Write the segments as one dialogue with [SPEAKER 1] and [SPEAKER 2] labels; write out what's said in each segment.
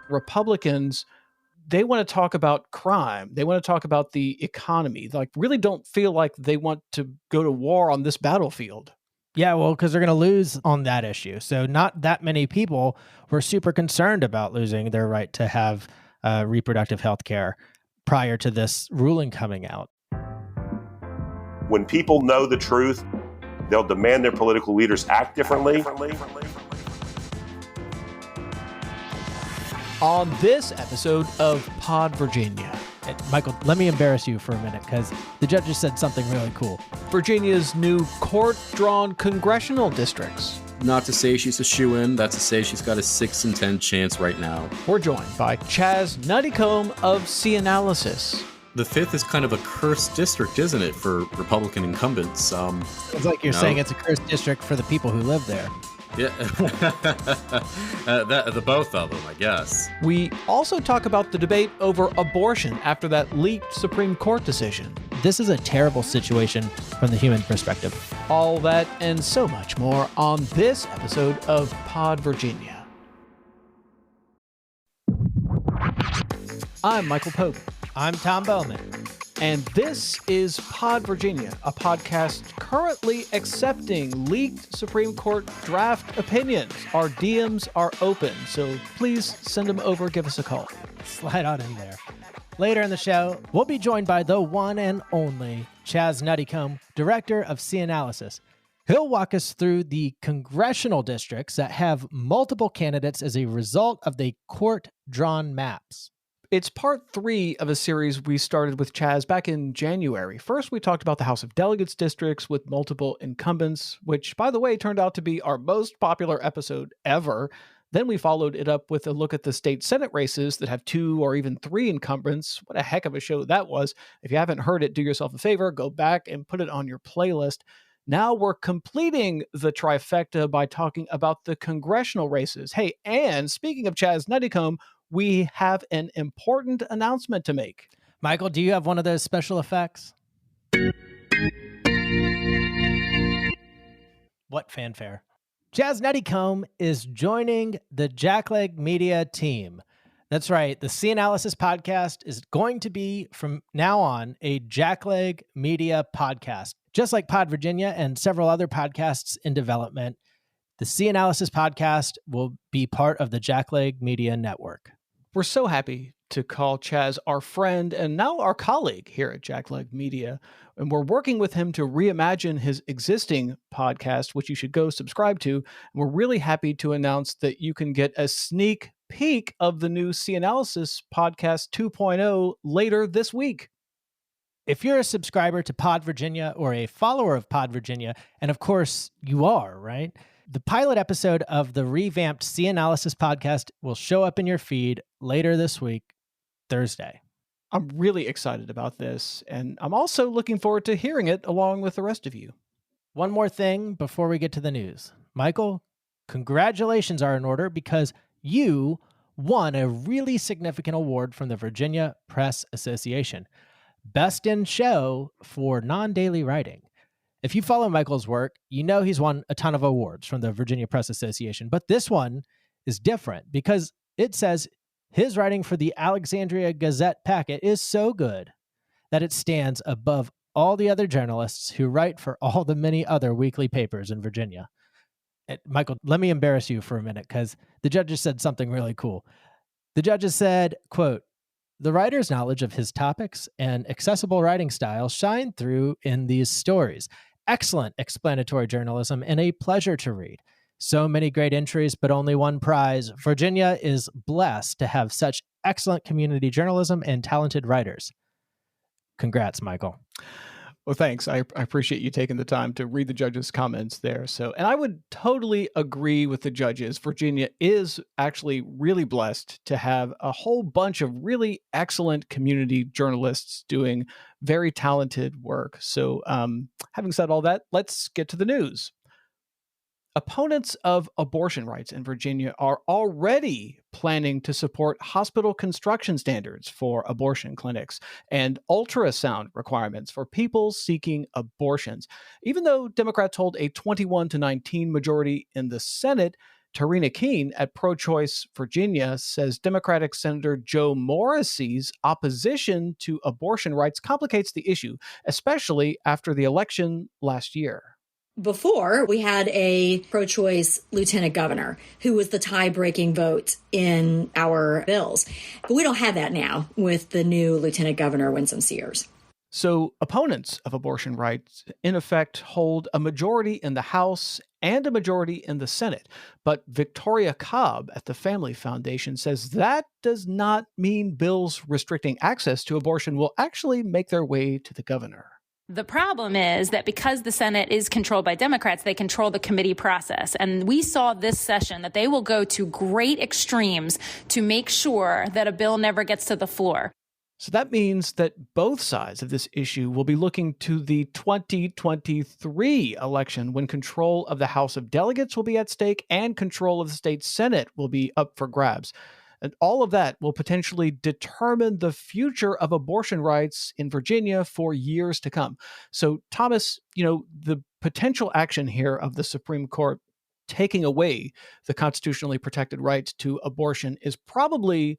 [SPEAKER 1] Republicans, they want to talk about crime. They want to talk about the economy. Like, really don't feel like they want to go to war on this battlefield.
[SPEAKER 2] Yeah, well, because they're going to lose on that issue. So not that many people were super concerned about losing their right to have reproductive health care prior to this ruling coming out.
[SPEAKER 3] When people know the truth, they'll demand their political leaders act differently.
[SPEAKER 1] On this episode of Pod Virginia.
[SPEAKER 2] Michael, let me embarrass you for a minute because the judges said something really cool.
[SPEAKER 1] Virginia's new court-drawn congressional districts.
[SPEAKER 4] Not to say she's a shoo-in, that's to say she's got a 6 in 10 chance right now.
[SPEAKER 1] We're joined by Chaz Nuttycombe of CNalysis.
[SPEAKER 4] The 5th is kind of a cursed district, isn't it, for Republican incumbents?
[SPEAKER 2] Sounds like you're saying it's a cursed district for the people who live there.
[SPEAKER 4] Yeah, the both of them, I guess.
[SPEAKER 1] We also talk about the debate over abortion after that leaked Supreme Court decision.
[SPEAKER 2] This is a terrible situation from the human perspective.
[SPEAKER 1] All that and so much more on this episode of Pod Virginia. I'm Michael Pope.
[SPEAKER 2] I'm Tom Bowman.
[SPEAKER 1] And this is Pod Virginia, a podcast currently accepting leaked Supreme Court draft opinions. Our DMs are open, so please send them over, give us a call.
[SPEAKER 2] Slide on in there. Later in the show, we'll be joined by the one and only Chaz Nuttycombe, Director of CNalysis. He'll walk us through the congressional districts that have multiple candidates as a result of the court-drawn maps.
[SPEAKER 1] It's part 3 of a series we started with Chaz back in January. First, we talked about the House of Delegates districts with multiple incumbents, which, by the way, turned out to be our most popular episode ever. Then we followed it up with a look at the state Senate races that have 2 or even 3 incumbents. What a heck of a show that was. If you haven't heard it, do yourself a favor, go back and put it on your playlist. Now we're completing the trifecta by talking about the congressional races. Hey, and speaking of Chaz Nuttycombe, we have an important announcement to make.
[SPEAKER 2] Michael, do you have one of those special effects? What fanfare? Chaz Nuttycombe is joining the Jackleg Media team. That's right. The CNalysis podcast is going to be, from now on, a Jackleg Media podcast. Just like Pod Virginia and several other podcasts in development, the CNalysis podcast will be part of the Jackleg Media network.
[SPEAKER 1] We're so happy to call Chaz our friend and now our colleague here at Jackleg Media. And we're working with him to reimagine his existing podcast, which you should go subscribe to. And we're really happy to announce that you can get a sneak peek of the new CNalysis podcast 2.0 later this week.
[SPEAKER 2] If you're a subscriber to Pod Virginia or a follower of Pod Virginia, and of course you are, right? The pilot episode of the revamped CNalysis podcast will show up in your feed later this week, Thursday.
[SPEAKER 1] I'm really excited about this, and I'm also looking forward to hearing it along with the rest of you.
[SPEAKER 2] One more thing before we get to the news. Michael, congratulations are in order because you won a really significant award from the Virginia Press Association. Best in Show for non-daily writing. If you follow Michael's work, you know he's won a ton of awards from the Virginia Press Association, but this one is different because it says his writing for the Alexandria Gazette Packet is so good that it stands above all the other journalists who write for all the many other weekly papers in Virginia. And Michael, let me embarrass you for a minute because the judges said something really cool. The judges said, quote, "The writer's knowledge of his topics and accessible writing style shine through in these stories. Excellent explanatory journalism and a pleasure to read. So many great entries, but only one prize. Virginia is blessed to have such excellent community journalism and talented writers." Congrats, Michael.
[SPEAKER 1] Well, thanks. I appreciate you taking the time to read the judges' comments there. And I would totally agree with the judges. Virginia is actually really blessed to have a whole bunch of really excellent community journalists doing very talented work. So having said all that, let's get to the news. Opponents of abortion rights in Virginia are already planning to support hospital construction standards for abortion clinics and ultrasound requirements for people seeking abortions. Even though Democrats hold a 21-19 majority in the Senate, Tarina Keene at Pro-Choice Virginia says Democratic Senator Joe Morrissey's opposition to abortion rights complicates the issue, especially after the election last year.
[SPEAKER 5] Before, we had a pro-choice lieutenant governor who was the tie-breaking vote in our bills. But we don't have that now with the new lieutenant governor, Winsome Sears.
[SPEAKER 1] So opponents of abortion rights, in effect, hold a majority in the House and a majority in the Senate. But Victoria Cobb at the Family Foundation says that does not mean bills restricting access to abortion will actually make their way to the governor.
[SPEAKER 6] The problem is that because the Senate is controlled by Democrats, they control the committee process. And we saw this session that they will go to great extremes to make sure that a bill never gets to the floor.
[SPEAKER 1] So that means that both sides of this issue will be looking to the 2023 election when control of the House of Delegates will be at stake and control of the state Senate will be up for grabs. And all of that will potentially determine the future of abortion rights in Virginia for years to come. So, Thomas, the potential action here of the Supreme Court taking away the constitutionally protected right to abortion is probably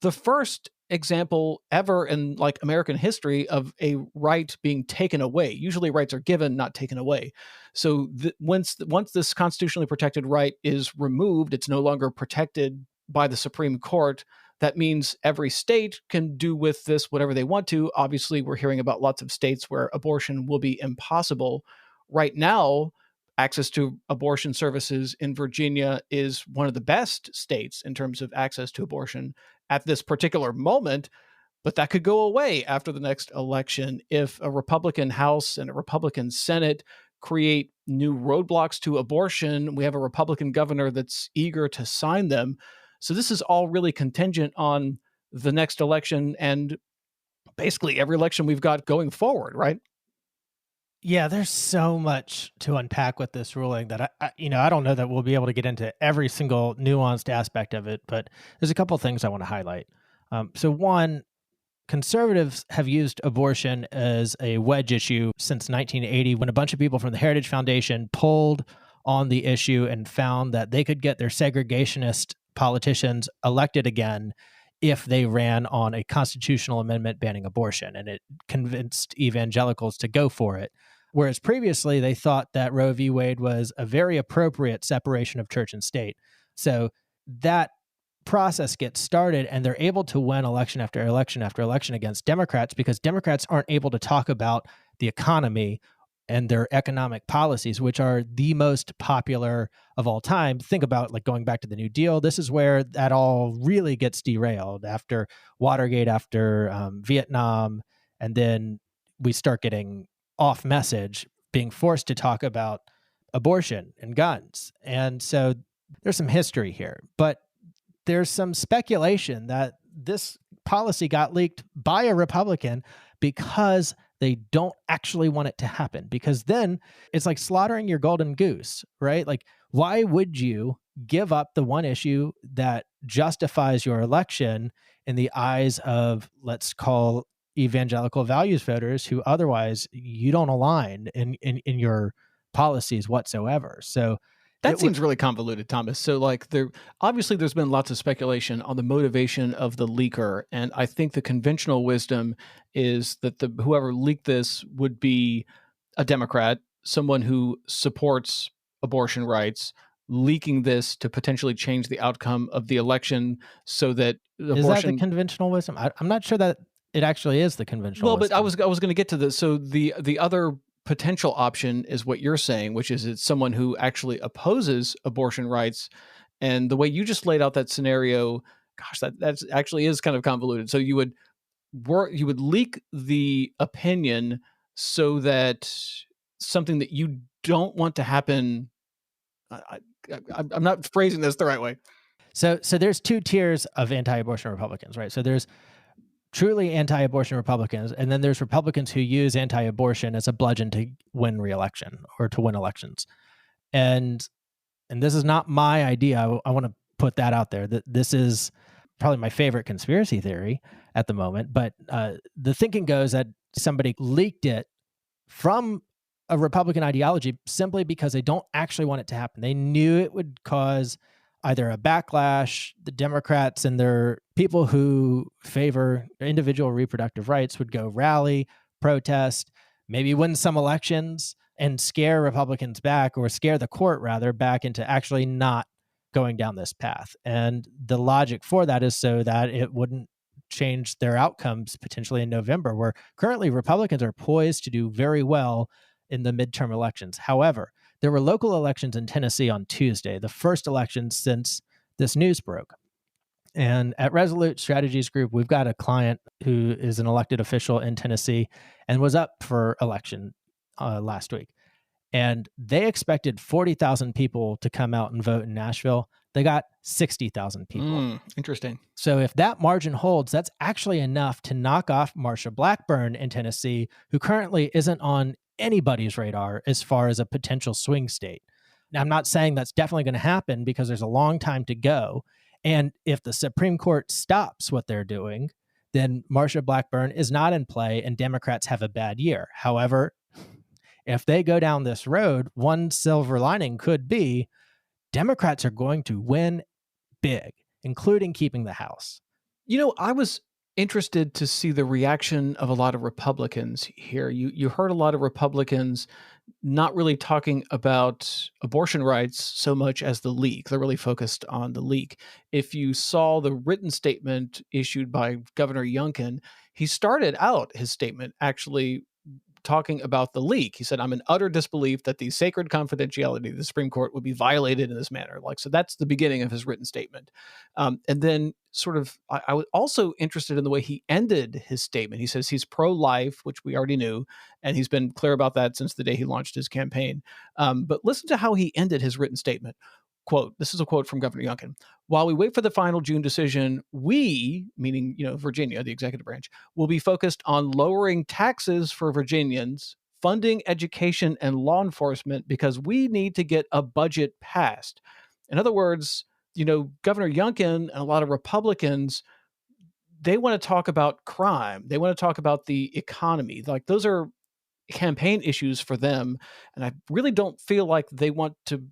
[SPEAKER 1] the first example ever in American history of a right being taken away. Usually rights are given, not taken away. So once this constitutionally protected right is removed, it's no longer protected by the Supreme Court. That means every state can do with this whatever they want to. Obviously, we're hearing about lots of states where abortion will be impossible. Right now, access to abortion services in Virginia is one of the best states in terms of access to abortion at this particular moment, but that could go away after the next election if a Republican House and a Republican Senate create new roadblocks to abortion. We have a Republican governor that's eager to sign them. So this is all really contingent on the next election and basically every election we've got going forward, right?
[SPEAKER 2] Yeah, there's so much to unpack with this ruling that I don't know that we'll be able to get into every single nuanced aspect of it, but there's a couple things I want to highlight. So one, conservatives have used abortion as a wedge issue since 1980 when a bunch of people from the Heritage Foundation pulled on the issue and found that they could get their segregationist politicians elected again if they ran on a constitutional amendment banning abortion, and it convinced evangelicals to go for it. Whereas previously they thought that Roe v. Wade was a very appropriate separation of church and state. So that process gets started and they're able to win election after election after election against Democrats because Democrats aren't able to talk about the economy and their economic policies, which are the most popular of all time. Think about going back to the New Deal. This is where that all really gets derailed after Watergate, after Vietnam, and then we start getting off message, being forced to talk about abortion and guns. And so there's some history here, but there's some speculation that this policy got leaked by a Republican because they don't actually want it to happen, because then it's like slaughtering your golden goose, right? Why would you give up the one issue that justifies your election in the eyes of, let's call evangelical values voters who otherwise you don't align in your policies whatsoever? So
[SPEAKER 1] that seems really convoluted, Thomas. So there's been lots of speculation on the motivation of the leaker. And I think the conventional wisdom is that whoever leaked this would be a Democrat, someone who supports abortion rights, leaking this to potentially change the outcome of the election so that abortion...
[SPEAKER 2] Is that the conventional wisdom? I'm not sure that it actually is the conventional wisdom.
[SPEAKER 1] But I was going to get to this. So the other potential option is what you're saying, which is it's someone who actually opposes abortion rights. And the way you just laid out that scenario, gosh, that actually is kind of convoluted. So you would leak the opinion so that something that you don't want to happen. I'm not phrasing this the right way.
[SPEAKER 2] So there's two tiers of anti-abortion Republicans, right? So there's truly anti-abortion Republicans, and then there's Republicans who use anti-abortion as a bludgeon to win re-election or to win elections. And this is not my idea. I want to put that out there. That this is probably my favorite conspiracy theory at the moment. But the thinking goes that somebody leaked it from a Republican ideology simply because they don't actually want it to happen. They knew it would cause either a backlash. The Democrats and their people who favor individual reproductive rights would go rally, protest, maybe win some elections and scare Republicans back, or scare the court rather back into actually not going down this path. And the logic for that is so that it wouldn't change their outcomes potentially in November, where currently Republicans are poised to do very well in the midterm elections. However, there were local elections in Tennessee on Tuesday, the first election since this news broke. And at Resolute Strategies Group, we've got a client who is an elected official in Tennessee and was up for election last week. And they expected 40,000 people to come out and vote in Nashville. They got 60,000 people.
[SPEAKER 1] Interesting.
[SPEAKER 2] So if that margin holds, that's actually enough to knock off Marsha Blackburn in Tennessee, who currently isn't on anybody's radar as far as a potential swing state. Now, I'm not saying that's definitely going to happen because there's a long time to go. And if the Supreme Court stops what they're doing, then Marsha Blackburn is not in play and Democrats have a bad year. However, if they go down this road, one silver lining could be Democrats are going to win big, including keeping the House.
[SPEAKER 1] You know, I was interested to see the reaction of a lot of Republicans here. You heard a lot of Republicans not really talking about abortion rights so much as the leak. They're really focused on the leak. If you saw the written statement issued by Governor Youngkin, he started out his statement actually talking about the leak. He said, "I'm in utter disbelief that the sacred confidentiality of the Supreme Court would be violated in this manner." So that's the beginning of his written statement. And then I was also interested in the way he ended his statement. He says he's pro-life, which we already knew, and he's been clear about that since the day he launched his campaign. But listen to how he ended his written statement. Quote, this is a quote from Governor Youngkin. "While we wait for the final June decision, we," meaning, Virginia, the executive branch, "will be focused on lowering taxes for Virginians, funding education and law enforcement, because we need to get a budget passed." In other words, Governor Youngkin and a lot of Republicans, they want to talk about crime. They want to talk about the economy. Like, those are campaign issues for them. And I really don't feel like they want to,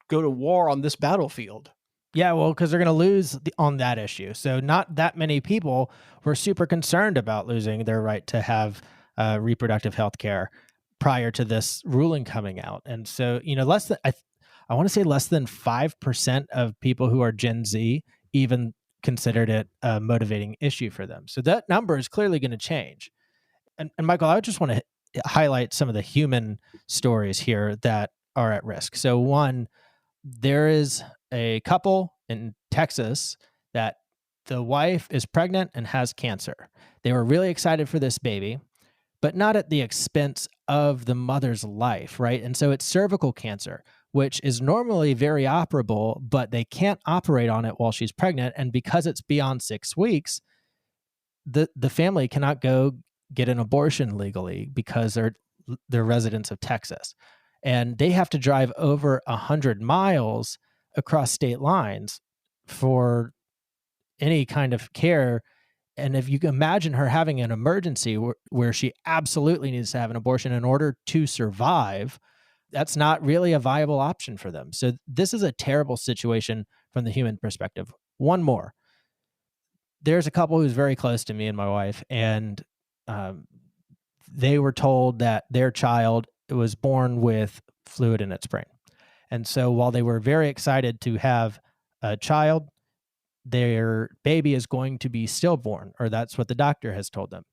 [SPEAKER 1] go to war on this battlefield.
[SPEAKER 2] Yeah, well, because they're going to lose on that issue. So not that many people were super concerned about losing their right to have reproductive health care prior to this ruling coming out. And so, less than, I want to say less than 5% of people who are Gen Z even considered it a motivating issue for them. So that number is clearly going to change. And Michael, I just want to highlight some of the human stories here that are at risk. So one, there is a couple in Texas that the wife is pregnant and has cancer. They were really excited for this baby, but not at the expense of the mother's life, right? And so it's cervical cancer, which is normally very operable, but they can't operate on it while she's pregnant. And because it's beyond 6 weeks, the family cannot go get an abortion legally because they're residents of Texas. And they have to drive over 100 miles across state lines for any kind of care. And if you can imagine her having an emergency where she absolutely needs to have an abortion in order to survive, that's not really a viable option for them. So this is a terrible situation from the human perspective. One more. There's a couple who's very close to me and my wife, and they were told that their child was born with fluid in its brain. And so while they were very excited to have a child, their baby is going to be stillborn, or that's what the doctor has told them.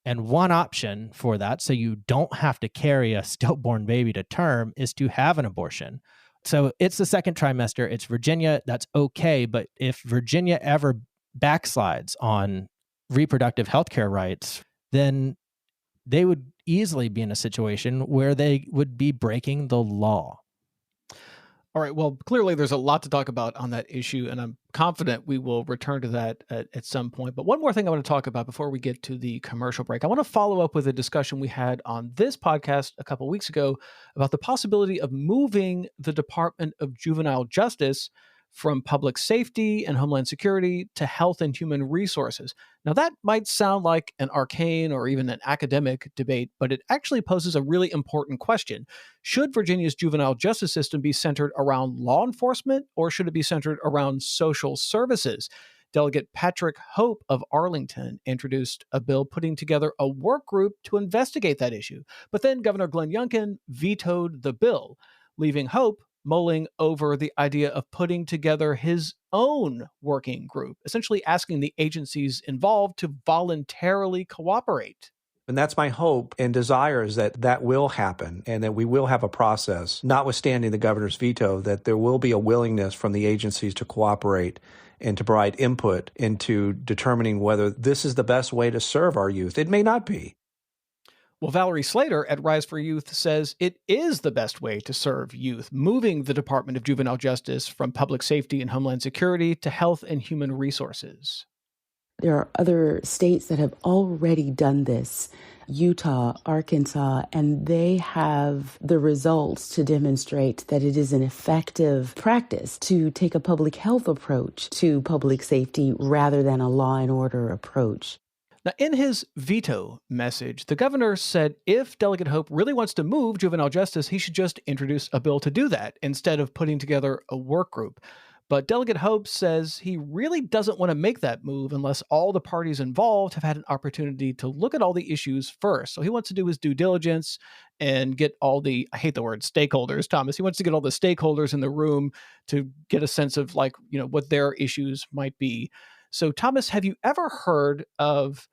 [SPEAKER 2] And one option for that, so you don't have to carry a stillborn baby to term, is to have an abortion. So it's the second trimester. It's Virginia. That's okay. But if Virginia ever backslides on reproductive health care rights, then they would easily be in a situation where they would be breaking the law.
[SPEAKER 1] All right. Well, clearly there's a lot to talk about on that issue, and I'm confident we will return to that at some point. But one more thing I want to talk about before we get to the commercial break. I want to follow up with a discussion we had on this podcast a couple of weeks ago about the possibility of moving the Department of Juvenile Justice from public safety and homeland security to health and human resources. Now, that might sound like an arcane or even an academic debate, but it actually poses a really important question. Should Virginia's juvenile justice system be centered around law enforcement, or should it be centered around social services? Delegate Patrick Hope of Arlington introduced a bill putting together a work group to investigate that issue. But then Governor Glenn Youngkin vetoed the bill, leaving Hope mulling over the idea of putting together his own working group, essentially asking the agencies involved to voluntarily cooperate.
[SPEAKER 7] And that's my hope and desire, is that that will happen and that we will have a process, notwithstanding the governor's veto, that there will be a willingness from the agencies to cooperate and to provide input into determining whether this is the best way to serve our youth. It may not be.
[SPEAKER 1] Well, Valerie Slater at Rise for Youth says it is the best way to serve youth, moving the Department of Juvenile Justice from public safety and homeland security to health and human resources.
[SPEAKER 8] There are other states that have already done this, Utah, Arkansas, and they have the results to demonstrate that it is an effective practice to take a public health approach to public safety rather than a law and order approach.
[SPEAKER 1] Now, in his veto message, the governor said if Delegate Hope really wants to move juvenile justice, he should just introduce a bill to do that instead of putting together a work group. But Delegate Hope says he really doesn't want to make that move unless all the parties involved have had an opportunity to look at all the issues first. So he wants to do his due diligence and get all the, I hate the word stakeholders, Thomas. He wants to get all the stakeholders in the room to get a sense of what their issues might be. So Thomas, have you ever heard of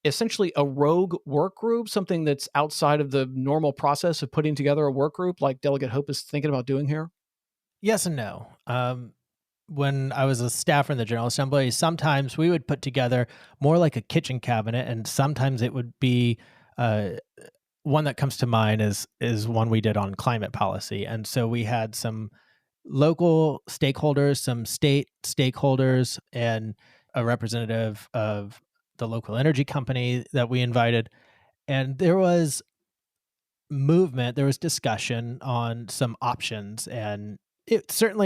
[SPEAKER 1] essentially a rogue work group, something that's outside of the normal process of putting together a work group like Delegate Hope is thinking about doing here?
[SPEAKER 2] Yes and no. When I was a staffer in the General Assembly, sometimes we would put together more like a kitchen cabinet, and sometimes it would be one that comes to mind is one we did on climate policy. And so we had some local stakeholders, some state stakeholders, and a representative of the local energy company that we invited. And there was movement, there was discussion on some options, and it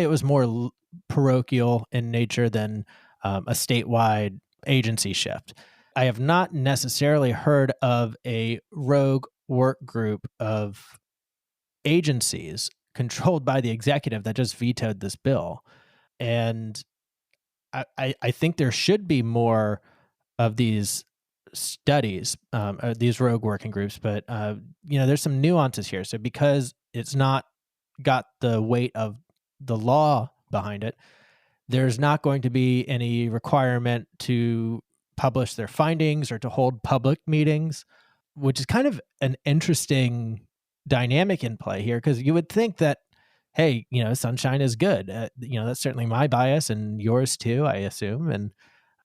[SPEAKER 2] was more parochial in nature than a statewide agency shift. I have not necessarily heard of a rogue work group of agencies controlled by the executive that just vetoed this bill. And I think there should be more of these studies, these rogue working groups, but there's some nuances here. So because it's not got the weight of the law behind it, there's not going to be any requirement to publish their findings or to hold public meetings, which is kind of an interesting dynamic in play here, because you would think that, hey, sunshine is good. That's certainly my bias and yours too, I assume. And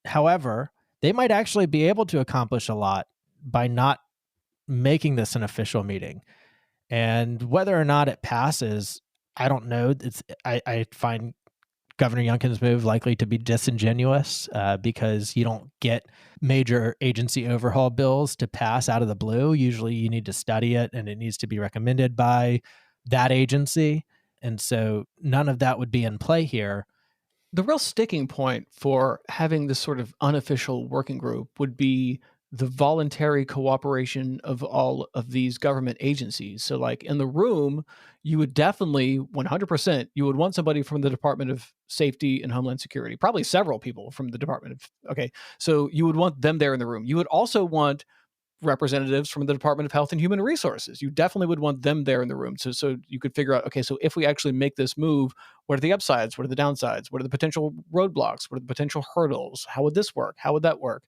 [SPEAKER 2] however, they might actually be able to accomplish a lot by not making this an official meeting. And whether or not it passes, I don't know. I find Governor Youngkin's move likely to be disingenuous because you don't get major agency overhaul bills to pass out of the blue. Usually you need to study it and it needs to be recommended by that agency. And so none of that would be in play here.
[SPEAKER 1] The real sticking point for having this sort of unofficial working group would be the voluntary cooperation of all of these government agencies. So like in the room, you would definitely 100%, you would want somebody from the Department of Safety and Homeland Security, probably several people from the so you would want them there in the room. You would also want representatives from the Department of Health and Human Resources. You definitely would want them there in the room. So you could figure out, okay, so if we actually make this move, what are the upsides? What are the downsides? What are the potential roadblocks? What are the potential hurdles? How would this work? How would that work?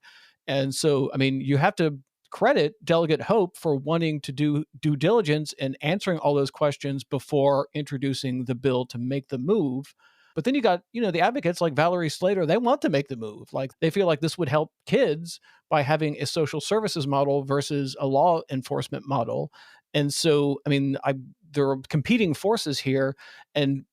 [SPEAKER 1] And so, I mean, you have to credit Delegate Hope for wanting to do due diligence and answering all those questions before introducing the bill to make the move. But then you got, the advocates like Valerie Slater, they want to make the move. Like they feel like this would help kids by having a social services model versus a law enforcement model. And so, I mean, there are competing forces here. And,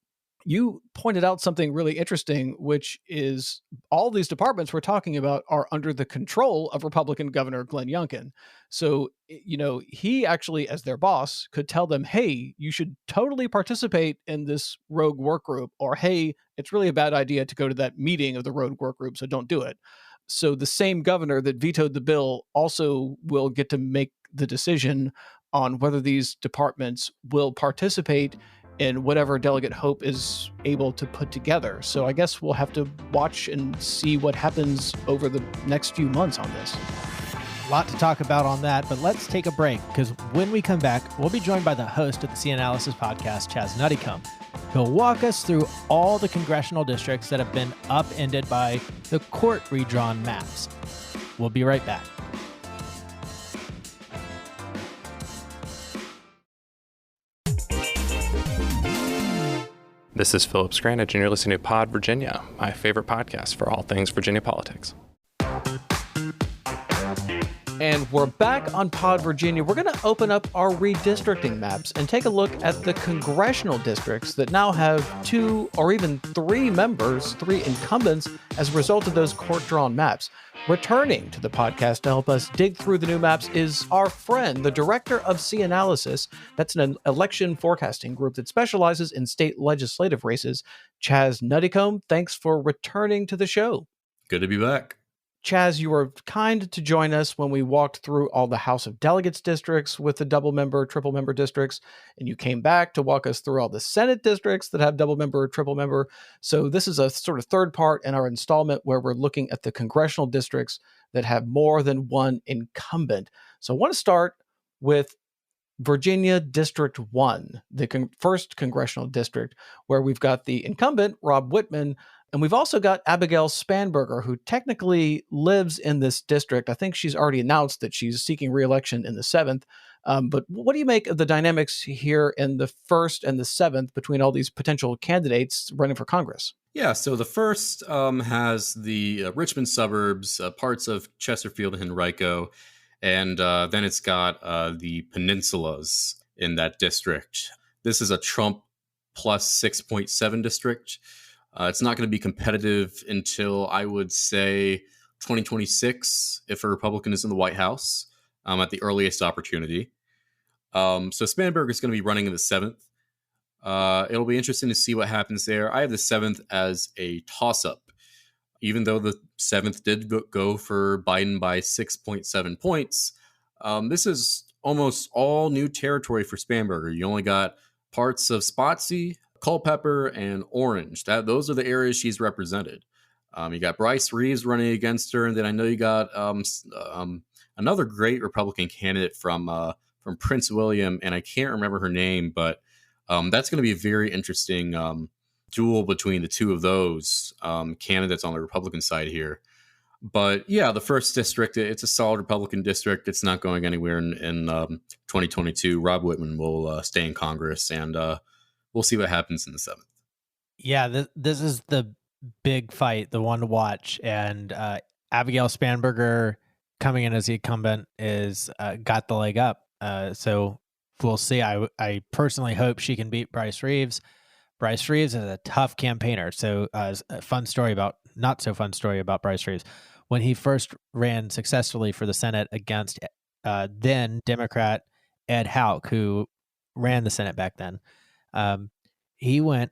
[SPEAKER 1] You pointed out something really interesting, which is all these departments we're talking about are under the control of Republican Governor Glenn Youngkin. So, he actually, as their boss, could tell them, hey, you should totally participate in this rogue work group, or hey, it's really a bad idea to go to that meeting of the rogue work group, so don't do it. So the same governor that vetoed the bill also will get to make the decision on whether these departments will participate in whatever Delegate Hope is able to put together. So I guess we'll have to watch and see what happens over the next few months on this.
[SPEAKER 2] A lot to talk about on that, but let's take a break, because when we come back, we'll be joined by the host of the CNalysis podcast, Chaz Nuttycombe. He'll walk us through all the congressional districts that have been upended by the court redrawn maps. We'll be right back.
[SPEAKER 9] This is Philip Scranage, and you're listening to Pod Virginia, my favorite podcast for all things Virginia politics.
[SPEAKER 1] And we're back on Pod Virginia. We're going to open up our redistricting maps and take a look at the congressional districts that now have 2 or even 3 members, 3 incumbents, as a result of those court-drawn maps. Returning to the podcast to help us dig through the new maps is our friend, the Director of CNalysis. That's an election forecasting group that specializes in state legislative races. Chaz Nuttycombe, thanks for returning to the show.
[SPEAKER 4] Good to be back.
[SPEAKER 1] Chaz, you were kind to join us when we walked through all the House of Delegates districts with the double member, triple member districts, and you came back to walk us through all the Senate districts that have double member, triple member. So this is a sort of third part in our installment where we're looking at the congressional districts that have more than one incumbent. So I want to start with Virginia District 1, the first congressional district, where we've got the incumbent, Rob Whitman, and we've also got Abigail Spanberger, who technically lives in this district. I think she's already announced that she's seeking re-election in the 7th. But what do you make of the dynamics here in the 1st and the 7th between all these potential candidates running for Congress?
[SPEAKER 4] Yeah, so the first has the Richmond suburbs, parts of Chesterfield and Henrico, and then it's got the peninsulas in that district. This is a Trump plus 6.7 district. It's not going to be competitive until, I would say, 2026, if a Republican is in the White House, at the earliest opportunity. So Spanberger is going to be running in the 7th. It'll be interesting to see what happens there. I have the 7th as a toss-up. Even though the 7th did go for Biden by 6.7 points, this is almost all new territory for Spanberger. You only got parts of Spotsy, Culpeper, and Orange. Those are the areas she's represented. You got Bryce Reeves running against her, and then I know you got another great Republican candidate from Prince William, and I can't remember her name, but that's going to be a very interesting duel between the two of those candidates on the Republican side here. But yeah, the first district, it's a solid Republican district. It's not going anywhere in 2022. Rob Whitman will stay in Congress, and we'll see what happens in the 7th.
[SPEAKER 2] Yeah, this is the big fight, the one to watch. And Abigail Spanberger coming in as the incumbent is got the leg up. So we'll see. I personally hope she can beat Bryce Reeves. Bryce Reeves is a tough campaigner. So a not so fun story about Bryce Reeves. When he first ran successfully for the Senate against then Democrat Ed Houck, who ran the Senate back then, he went,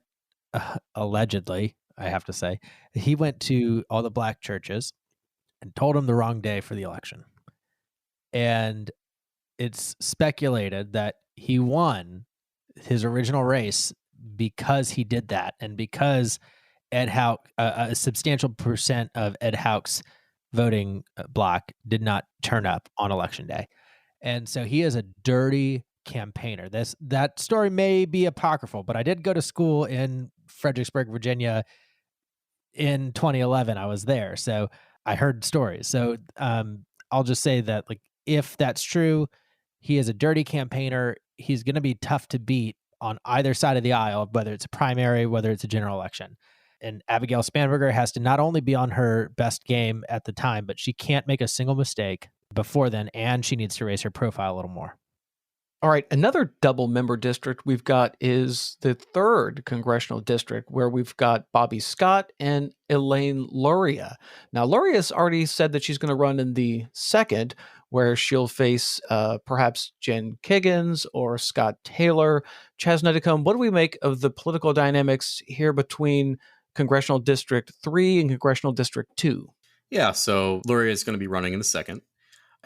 [SPEAKER 2] allegedly, I have to say, he went to all the black churches and told them the wrong day for the election. And it's speculated that he won his original race because he did that, and because Ed Houck, a substantial percent of Ed Houck's voting block did not turn up on election day. And so he is a dirty campaigner. That story may be apocryphal, but I did go to school in Fredericksburg, Virginia in 2011. I was there, so I heard stories. So I'll just say that, like, if that's true, he is a dirty campaigner. He's going to be tough to beat on either side of the aisle, whether it's a primary, whether it's a general election. And Abigail Spanberger has to not only be on her best game at the time, but she can't make a single mistake before then, and she needs to raise her profile a little more.
[SPEAKER 1] All right, another double member district we've got is the 3rd Congressional District, where we've got Bobby Scott and Elaine Luria. Now, Luria's already said that she's going to run in the 2nd, where she'll face perhaps Jen Kiggins or Scott Taylor. Chaz Nuttycombe, what do we make of the political dynamics here between Congressional District 3 and Congressional District 2?
[SPEAKER 4] Yeah, so Luria is going to be running in the 2nd.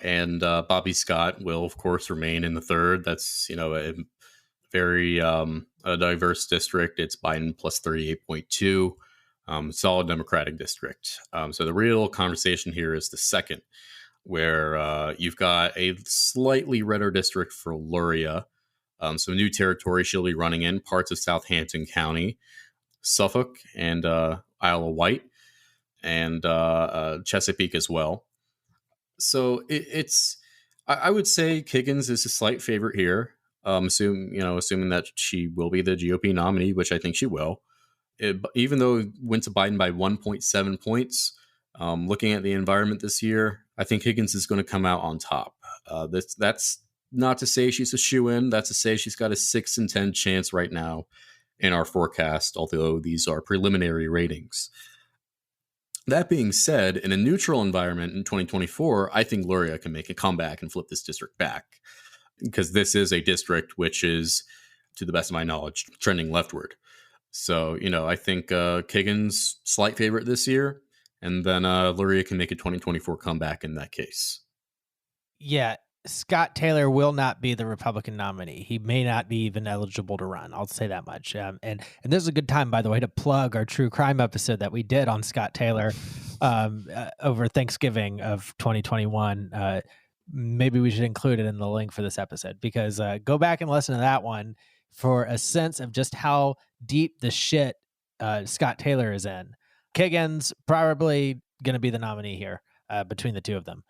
[SPEAKER 4] And Bobby Scott will, of course, remain in the 3rd. That's, a very a diverse district. It's Biden plus 38.2, solid Democratic district. So the real conversation here is the 2nd, where you've got a slightly redder district for Luria. Some new territory she'll be running in, parts of Southampton County, Suffolk, and Isle of Wight, and Chesapeake as well. So I would say Kiggins is a slight favorite here. Assuming that she will be the GOP nominee, which I think she will. Even though it went to Biden by 1.7 points, looking at the environment this year, I think Kiggins is going to come out on top. That's not to say she's a shoo-in. That's to say she's got a 6 in 10 chance right now in our forecast, although these are preliminary ratings. That being said, in a neutral environment in 2024, I think Luria can make a comeback and flip this district back, because this is a district which is, to the best of my knowledge, trending leftward. So, I think Kiggins, slight favorite this year, and then Luria can make a 2024 comeback in that case.
[SPEAKER 2] Yeah, Scott Taylor will not be the Republican nominee. He may not be even eligible to run. I'll say that much. And this is a good time, by the way, to plug our true crime episode that we did on Scott Taylor over Thanksgiving of 2021. Maybe we should include it in the link for this episode, because go back and listen to that one for a sense of just how deep the shit Scott Taylor is in. Kiggins probably going to be the nominee here between the two of them.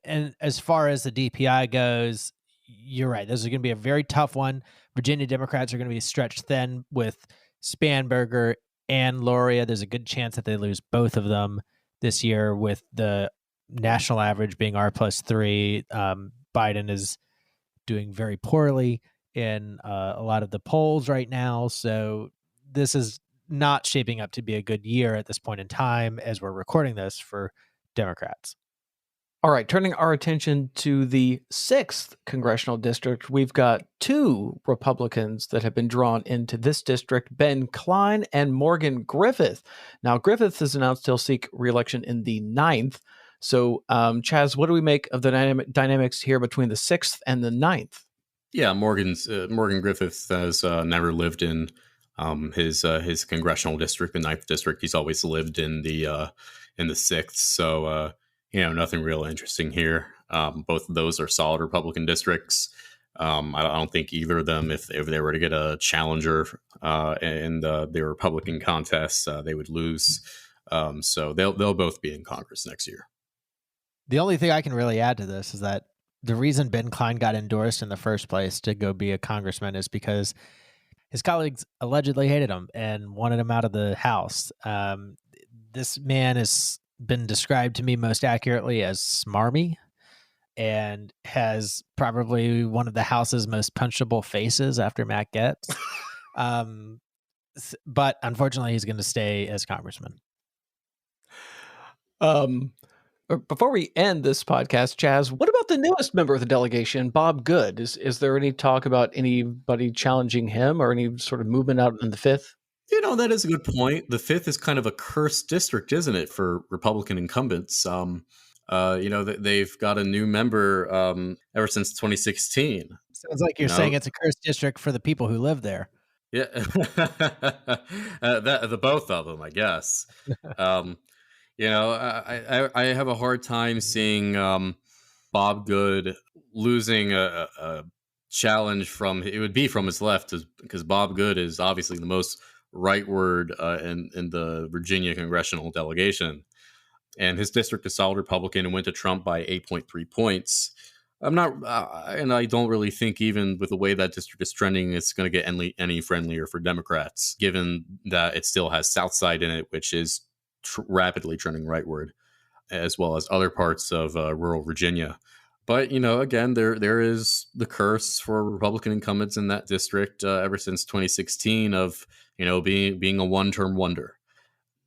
[SPEAKER 2] And as far as the DPI goes, you're right. This is going to be a very tough one. Virginia Democrats are going to be stretched thin with Spanberger and Luria. There's a good chance that they lose both of them this year, with the national average being R+3. Biden is doing very poorly in a lot of the polls right now. So this is not shaping up to be a good year at this point in time as we're recording this for Democrats.
[SPEAKER 1] All right, turning our attention to the 6th Congressional District, we've got 2 Republicans that have been drawn into this district, Ben Cline and Morgan Griffith. Now, Griffith has announced he'll seek re-election in the 9th. So, Chaz, what do we make of the dynamics here between the 6th and the 9th?
[SPEAKER 4] Yeah, Morgan Griffith has never lived in his congressional district, the 9th district. He's always lived in the 6th. So, nothing real interesting here. Both of those are solid Republican districts. I don't think either of them, if they were to get a challenger in the Republican contest, they would lose. So they'll both be in Congress next year.
[SPEAKER 2] The only thing I can really add to this is that the reason Ben Cline got endorsed in the first place to go be a congressman is because his colleagues allegedly hated him and wanted him out of the House. This man has been described to me most accurately as smarmy and has probably one of the House's most punchable faces after Matt Gaetz. But unfortunately, he's going to stay as congressman.
[SPEAKER 1] Before we end this podcast, Chaz, what about the newest member of the delegation, Bob Good? Is there any talk about anybody challenging him or any sort of movement out in the 5th?
[SPEAKER 4] That is a good point. The 5th is kind of a cursed district, isn't it, for Republican incumbents? They've got a new member ever since 2016.
[SPEAKER 2] Sounds like you're saying it's a cursed district for the people who live there.
[SPEAKER 4] Yeah, the both of them, I guess. I have a hard time seeing Bob Good losing a challenge from his left, because Bob Good is obviously the most rightward in the Virginia congressional delegation, and his district is solid Republican and went to Trump by 8.3 points. I'm not, and I don't really think, even with the way that district is trending, it's going to get any friendlier for Democrats, given that it still has Southside in it, which is rapidly trending rightward, as well as other parts of rural Virginia. But, again, there is the curse for Republican incumbents in that district ever since 2016 of, being a one-term wonder.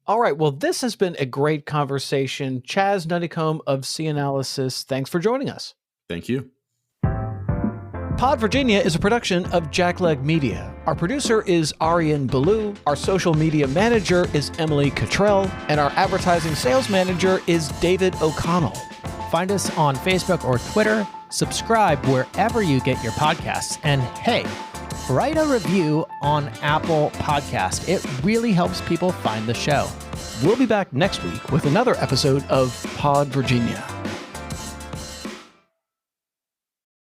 [SPEAKER 1] All right. Well, this has been a great conversation. Chaz Nuttycombe of CNalysis, thanks for joining us.
[SPEAKER 4] Thank you.
[SPEAKER 1] Pod Virginia is a production of Jackleg Media. Our producer is Arian Ballou. Our social media manager is Emily Cottrell. And our advertising sales manager is David O'Connell.
[SPEAKER 2] Find us on Facebook or Twitter. Subscribe wherever you get your podcasts. And hey, write a review on Apple Podcast. It really helps people find the show.
[SPEAKER 1] We'll be back next week with another episode of Pod Virginia.